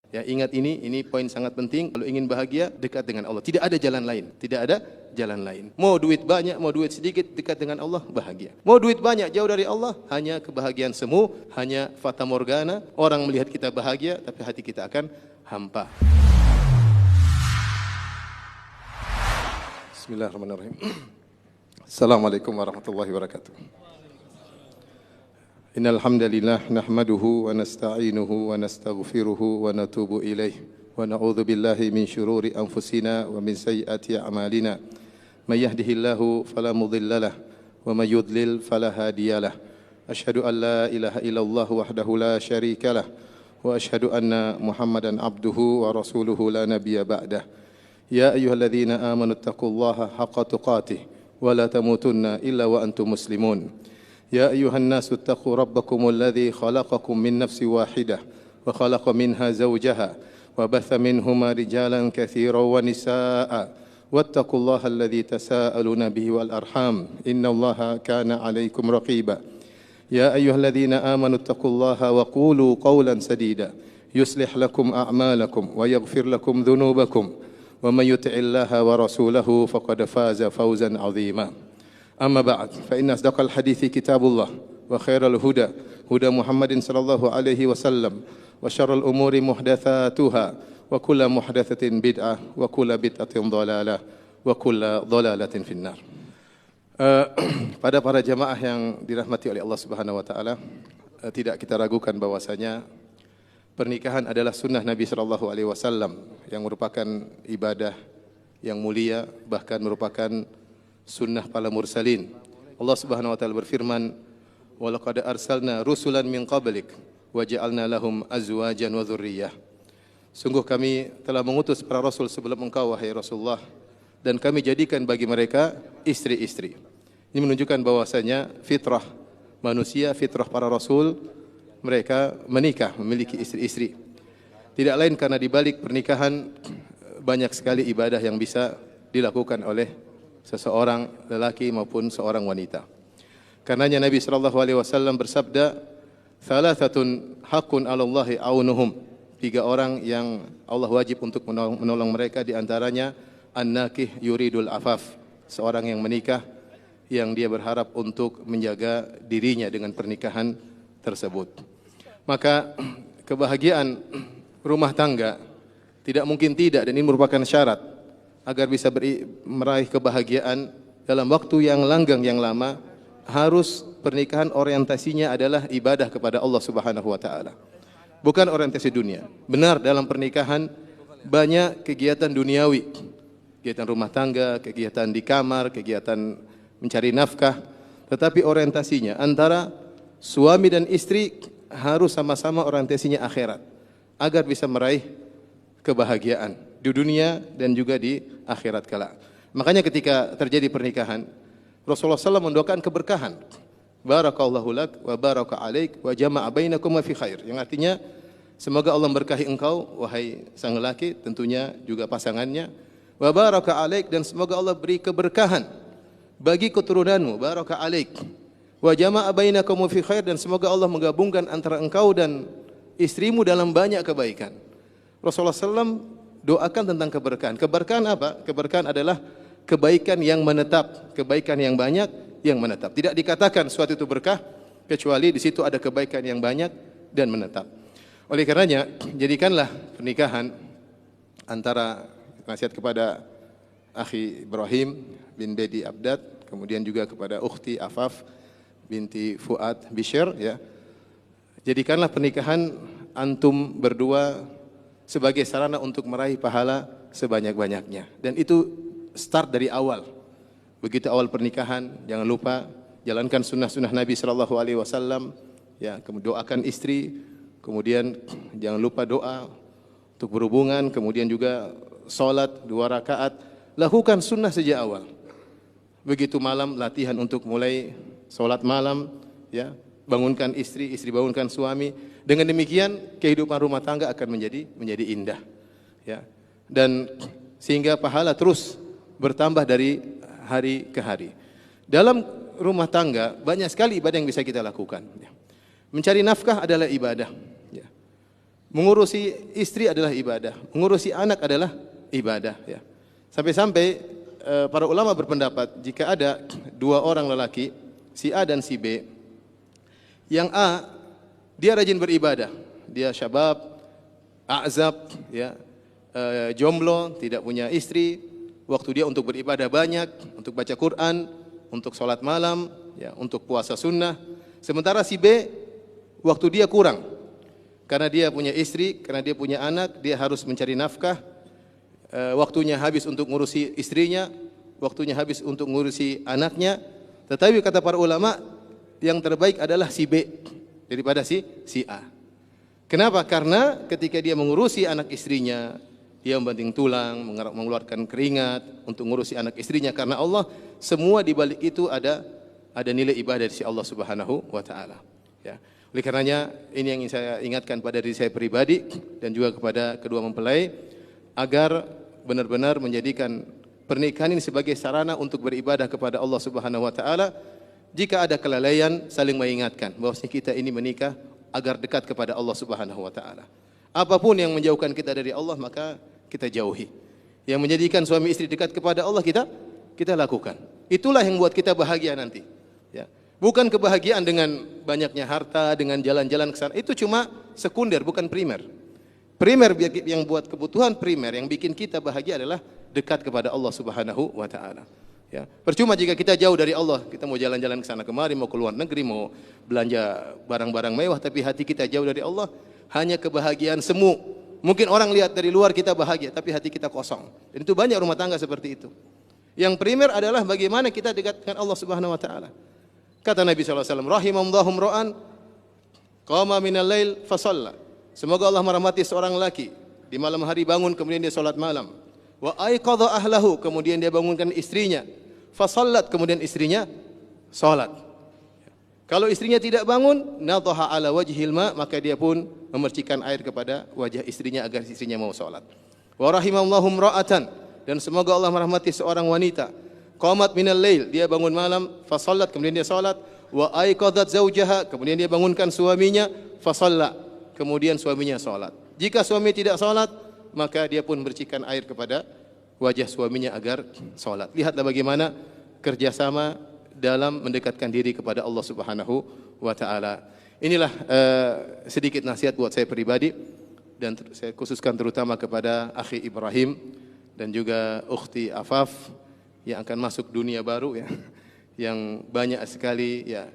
Ya, ingat ini poin sangat penting. Kalau ingin bahagia, dekat dengan Allah. Tidak ada jalan lain. Tidak ada jalan lain. Mau duit banyak, mau duit sedikit, dekat dengan Allah, bahagia. Mau duit banyak, jauh dari Allah, hanya kebahagiaan semu, hanya fata morgana. Orang melihat kita bahagia, tapi hati kita akan hampa. Bismillahirrahmanirrahim. Assalamualaikum warahmatullahi wabarakatuh. Innal hamdalillah nahmaduhu wa nasta'inuhu wa nastaghfiruhu wa natubu ilaih wa na'udzu billahi min syururi anfusina wa min sayyiati a'malina. May yahdihillahu fala mudhillalah wa may yudlil fala hadiyalah. Asyhadu an la ilaha illallah wahdahu la syarikalah wa asyhadu anna Muhammadan abduhu wa rasuluhu la nabiyya ba'dah. Ya ayyuhalladzina amanu taqullaha haqqa tuqatih wa la tamutunna illa wa antum muslimun. يا أيها الناس اتقوا ربكم الذي خلقكم من نفس واحدة وخلق منها زوجها وبث منهما رجالا كثيرا ونساء واتقوا الله الذي تساءلون به والأرحام إن الله كان عليكم رقيبا يا أيها الذين آمنوا اتقوا الله وقولوا قولا سديدا يصلح لكم أعمالكم ويغفر لكم ذنوبكم ومن يطع الله ورسوله فقد فاز فوزا عظيما أما بعد فإن أصدق الحديث كتاب الله وخير الهدى هدى محمد صلى الله عليه وسلم وشر الأمور محدثاتها وكل محدثة بدعة وكل بدعة ضلالة وكل ضلالة في النار. Pada para jamaah yang dirahmati oleh Allah Subhanahu wa taala, tidak kita ragukan bahwasanya pernikahan adalah sunnah Nabi sallallahu alaihi wasallam yang merupakan ibadah yang mulia, bahkan merupakan sunnah para mursalin. Allah Subhanahu wa taala berfirman, "Wa laqad arsalna rusulan min qablik wa ja'alna lahum azwajan wa dzurriyyah." Sungguh kami telah mengutus para rasul sebelum engkau wahai Rasulullah, dan kami jadikan bagi mereka istri-istri. Ini menunjukkan bahwasanya fitrah manusia, fitrah para rasul, mereka menikah, memiliki istri-istri. Tidak lain karena di balik pernikahan banyak sekali ibadah yang bisa dilakukan oleh seseorang lelaki maupun seorang wanita. Karenanya Nabi sallallahu alaihi wasallam bersabda, "Thalathatun haqqun 'alallahi aunuhum." 3 orang yang Allah wajib untuk menolong mereka, di antaranya an-nakih yuridul afaf, seorang yang menikah yang dia berharap untuk menjaga dirinya dengan pernikahan tersebut. Maka kebahagiaan rumah tangga tidak mungkin tidak, dan ini merupakan syarat agar bisa meraih kebahagiaan dalam waktu yang langgeng yang lama. Harus pernikahan orientasinya adalah ibadah kepada Allah Subhanahu wa taala, bukan orientasi dunia. Benar, dalam pernikahan banyak kegiatan duniawi, kegiatan rumah tangga, kegiatan di kamar, kegiatan mencari nafkah, tetapi orientasinya antara suami dan istri harus sama-sama orientasinya akhirat agar bisa meraih kebahagiaan di dunia dan juga di akhirat kelak. Makanya ketika terjadi pernikahan, Rasulullah SAW mendoakan keberkahan. Barakallahu lak wa baraka alaik wa jama'a bainakum fi khair. Yang artinya semoga Allah memberkahi engkau wahai sang lelaki, tentunya juga pasangannya. Wa baraka alaik, dan semoga Allah beri keberkahan bagi keturunanmu. Baraka alaik. Wa jama'a bainakum fi khair, dan semoga Allah menggabungkan antara engkau dan istrimu dalam banyak kebaikan. Rasulullah SAW doakan tentang keberkahan. Keberkahan apa? Keberkahan adalah kebaikan yang menetap, kebaikan yang banyak yang menetap. Tidak dikatakan suatu itu berkah kecuali di situ ada kebaikan yang banyak dan menetap. Oleh karenanya, jadikanlah pernikahan antara, nasihat kepada akhi Ibrahim bin Bedi Abdad, kemudian juga kepada ukhti Afaf binti Fuad Bishr, ya. Jadikanlah pernikahan antum berdua sebagai sarana untuk meraih pahala sebanyak-banyaknya. Dan itu start dari awal. Begitu awal pernikahan, jangan lupa jalankan sunnah-sunnah Nabi sallallahu alaihi wasallam, ya, doakan istri, kemudian jangan lupa doa untuk berhubungan, kemudian juga salat 2 rakaat. Lakukan sunnah sejak awal. Begitu malam, latihan untuk mulai salat malam, ya. Bangunkan istri, istri bangunkan suami. Dengan demikian kehidupan rumah tangga akan menjadi indah, ya. Dan sehingga pahala terus bertambah dari hari ke hari. Dalam rumah tangga banyak sekali ibadah yang bisa kita lakukan. Mencari nafkah adalah ibadah. mengurusi istri adalah ibadah, mengurusi anak adalah ibadah, ya. Sampai-sampai para ulama berpendapat jika ada dua orang lelaki, si A dan si B, yang A dia rajin beribadah, dia syabab, a'zab, ya, jomblo, tidak punya istri, waktu dia untuk beribadah banyak, untuk baca Quran, untuk sholat malam, ya, untuk puasa sunnah. Sementara si B waktu dia kurang, karena dia punya istri, karena dia punya anak, dia harus mencari nafkah. Waktunya habis untuk ngurusi istrinya, waktunya habis untuk ngurusi anaknya. Tetapi kata para ulama, yang terbaik adalah si B daripada si A. Kenapa? Karena ketika dia mengurusi anak istrinya, dia membanting tulang, mengeluarkan keringat untuk mengurusi anak istrinya karena Allah, semua di balik itu ada nilai ibadah dari Allah Subhanahu wa taala, ya. Oleh karenanya ini yang ingin saya ingatkan pada diri saya pribadi dan juga kepada kedua mempelai, agar benar-benar menjadikan pernikahan ini sebagai sarana untuk beribadah kepada Allah Subhanahu wa taala. Jika ada kelalaian, saling mengingatkan bahwasanya kita ini menikah agar dekat kepada Allah Subhanahu wa taala. Apapun yang menjauhkan kita dari Allah, maka kita jauhi. Yang menjadikan suami istri dekat kepada Allah, kita lakukan. Itulah yang buat kita bahagia nanti, ya. Bukan kebahagiaan dengan banyaknya harta, dengan jalan-jalan ke sana. Itu cuma sekunder, bukan primer. Primer yang buat kebutuhan primer yang bikin kita bahagia adalah dekat kepada Allah Subhanahu wa taala. Ya, percuma jika kita jauh dari Allah, kita mau jalan-jalan ke sana kemari, mau keluar negeri, mau belanja barang-barang mewah, tapi hati kita jauh dari Allah, hanya kebahagiaan semu. Mungkin orang lihat dari luar kita bahagia, tapi hati kita kosong. Dan itu banyak rumah tangga seperti itu. Yang primer adalah bagaimana kita dekat dengan Allah Subhanahu wa taala. Kata Nabi SAW, rahimallahu imra'an qama minal lail fa shalla. Semoga Allah merahmati seorang laki, di malam hari bangun kemudian dia salat malam. Wa aiqadha ahlahu, kemudian dia bangunkan istrinya. Fa shallat, kemudian istrinya salat. Kalau istrinya tidak bangun, nadhaha ala wajhil ma, maka dia pun memercikan air kepada wajah istrinya agar istrinya mau salat. Wa rahimallahu imra'atan, dan semoga Allah merahmati seorang wanita, qamat minal lail, dia bangun malam, fa shallat, kemudian dia salat. Wa aiqadhat zaujaha, kemudian dia bangunkan suaminya, fa shalla, kemudian suaminya salat. Jika suami tidak salat, maka dia pun bercikan air kepada wajah suaminya agar salat. Lihatlah bagaimana kerjasama dalam mendekatkan diri kepada Allah Subhanahu wa taala. Inilah sedikit nasihat buat saya pribadi, dan saya khususkan terutama kepada akhi Ibrahim dan juga ukhti Afaf yang akan masuk dunia baru, ya, yang banyak sekali, ya,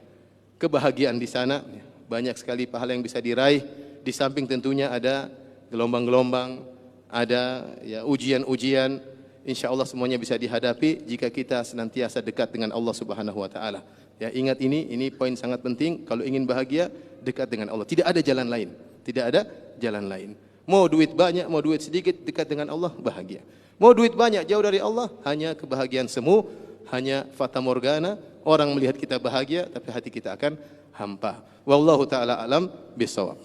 kebahagiaan di sana, ya, banyak sekali pahala yang bisa diraih. Di samping tentunya ada gelombang-gelombang, ada, ya, ujian-ujian. Insya Allah semuanya bisa dihadapi jika kita senantiasa dekat dengan Allah Subhanahu wa taala. Ya, ingat ini poin sangat penting. Kalau ingin bahagia, dekat dengan Allah. Tidak ada jalan lain. Tidak ada jalan lain. Mau duit banyak, mau duit sedikit, dekat dengan Allah, bahagia. Mau duit banyak, jauh dari Allah, hanya kebahagiaan semu, hanya fata morgana. Orang melihat kita bahagia, tapi hati kita akan hampa. Wallahu taala alam bisawab.